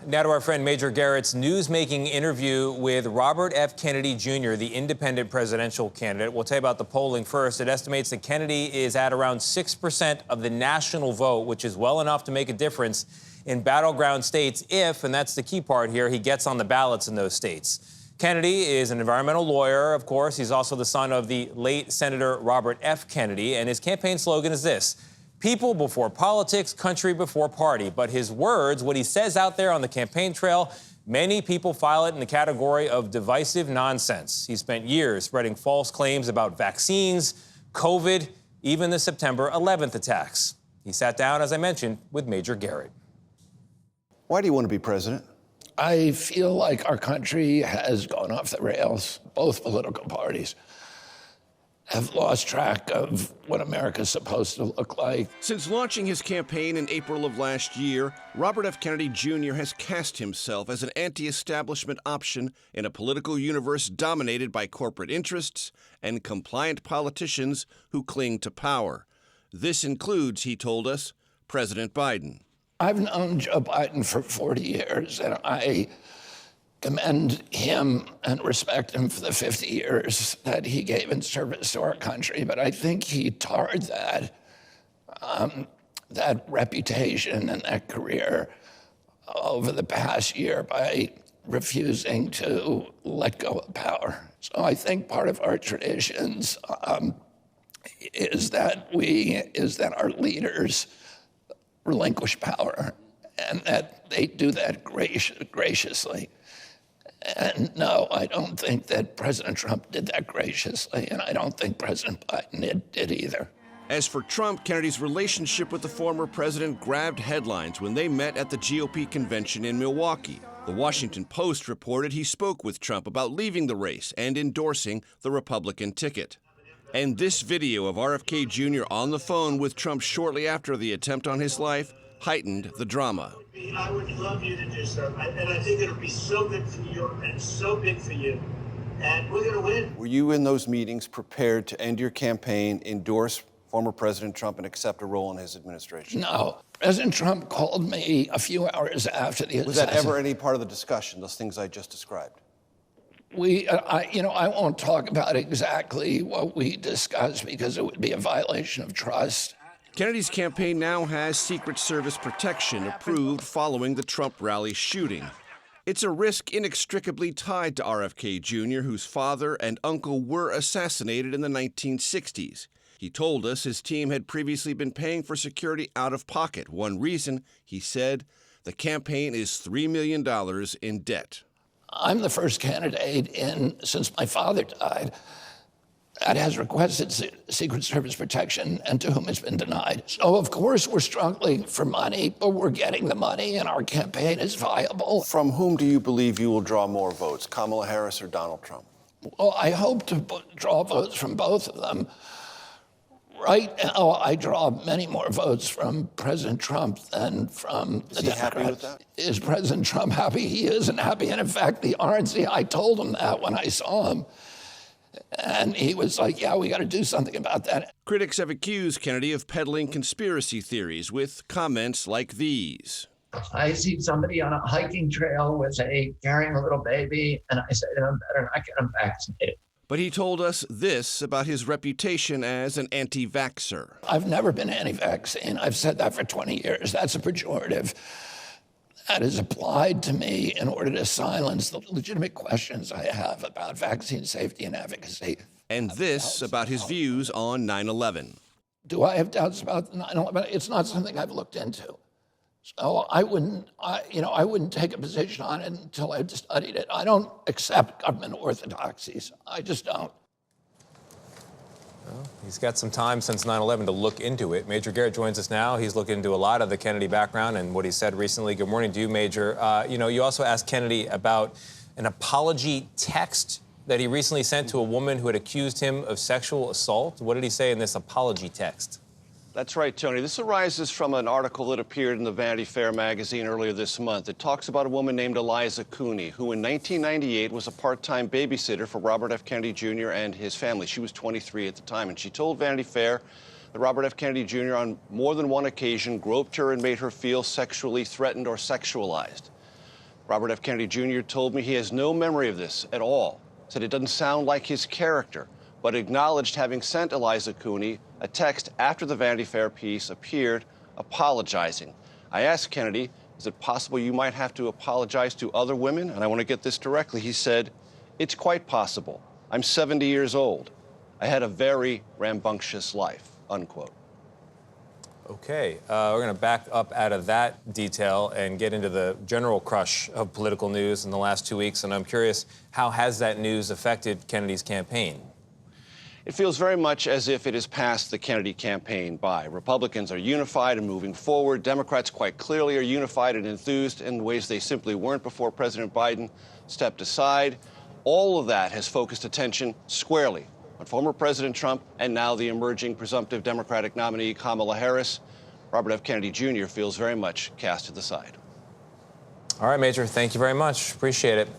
Now to our friend Major Garrett's news-making interview with Robert F. Kennedy Jr., the independent presidential candidate. We'll tell you about the polling first. It estimates that Kennedy is at around 6% of the national vote, which is well enough to make a difference in battleground states if, and that's the key part here, he gets on the ballots in those states. Kennedy is an environmental lawyer, of course. He's also the son of the late Senator Robert F. Kennedy, and his campaign slogan is this: people before politics, country before party. But his words, what he says out there on the campaign trail, many people file it in the category of divisive nonsense. He spent years spreading false claims about vaccines, COVID, even the September 11th attacks. He sat down, as I mentioned, with Major Garrett. Why do you want to be president? I feel like our country has gone off the rails. Both political parties have lost track of what America's supposed to look like. Since launching his campaign in April of last year, Robert F. Kennedy Jr. has cast himself as an anti-establishment option in a political universe dominated by corporate interests and compliant politicians who cling to power. This includes, he told us, President Biden. I've known Joe Biden for 40 years, and I commend him and respect him for the 50 years that he gave in service to our country. But I think he tarred that reputation and that career over the past year by refusing to let go of power. So I think part of our traditions is that our leaders relinquish power, and that they do that graciously. And no, I don't think that President Trump did that graciously, and I don't think President Biden did either. As for Trump, Kennedy's relationship with the former president grabbed headlines when they met at the GOP convention in Milwaukee. The Washington Post reported he spoke with Trump about leaving the race and endorsing the Republican ticket. And this video of RFK Jr. on the phone with Trump shortly after the attempt on his life heightened the drama. I would love you to do so, and I think it'll be so good for you and so big for you, and we're going to win. Were you in those meetings prepared to end your campaign, endorse former President Trump, and accept a role in his administration? No. President Trump called me a few hours after the assassination. Was that ever any part of the discussion, those things I just described? I won't talk about exactly what we discussed because it would be a violation of trust. Kennedy's campaign now has Secret Service protection approved following the Trump rally shooting. It's a risk inextricably tied to RFK Jr., whose father and uncle were assassinated in the 1960s. He told us his team had previously been paying for security out of pocket. One reason, he said, the campaign is $3 million in debt. I'm the first candidate since my father died that has requested Secret Service protection and to whom it's been denied. So, of course, we're struggling for money, but we're getting the money and our campaign is viable. From whom do you believe you will draw more votes, Kamala Harris or Donald Trump? Well, I hope to draw votes from both of them. Right now, I draw many more votes from President Trump than from the Democrats. Is he happy with that? Is President Trump happy? He isn't happy. And in fact, the RNC, I told him that when I saw him. And he was like, yeah, we got to do something about that. Critics have accused Kennedy of peddling conspiracy theories with comments like these. I see somebody on a hiking trail carrying a little baby, and I say to him, better not get him vaccinated. But he told us this about his reputation as an anti-vaxxer. I've never been anti-vaccine. I've said that for 20 years. That's a pejorative that is applied to me in order to silence the legitimate questions I have about vaccine safety and efficacy. And this about his views on 9/11. Do I have doubts about 9/11? It's not something I've looked into. So I wouldn't take a position on it until I've studied it. I don't accept government orthodoxies. I just don't. Well, he's got some time since 9/11 to look into it. Major Garrett joins us now. He's looked into a lot of the Kennedy background and what he said recently. Good morning to you, Major. You also asked Kennedy about an apology text that he recently sent to a woman who had accused him of sexual assault. What did he say in this apology text? That's right, Tony. This arises from an article that appeared in the Vanity Fair magazine earlier this month. It talks about a woman named Eliza Cooney, who in 1998 was a part-time babysitter for Robert F. Kennedy Jr. and his family. She was 23 at the time, and she told Vanity Fair that Robert F. Kennedy Jr. on more than one occasion groped her and made her feel sexually threatened or sexualized. Robert F. Kennedy Jr. told me he has no memory of this at all, said it doesn't sound like his character, but acknowledged having sent Eliza Cooney a text after the Vanity Fair piece appeared apologizing. I asked Kennedy, is it possible you might have to apologize to other women? And I want to get this directly. He said, it's quite possible. I'm 70 years old. I had a very rambunctious life, unquote. Okay, we're going to back up out of that detail and get into the general crush of political news in the last 2 weeks. And I'm curious, how has that news affected Kennedy's campaign? It feels very much as if it has passed the Kennedy campaign by. Republicans are unified and moving forward. Democrats quite clearly are unified and enthused in ways they simply weren't before President Biden stepped aside. All of that has focused attention squarely on former President Trump and now the emerging presumptive Democratic nominee Kamala Harris. Robert F. Kennedy Jr. feels very much cast to the side. All right, Major, thank you very much. Appreciate it.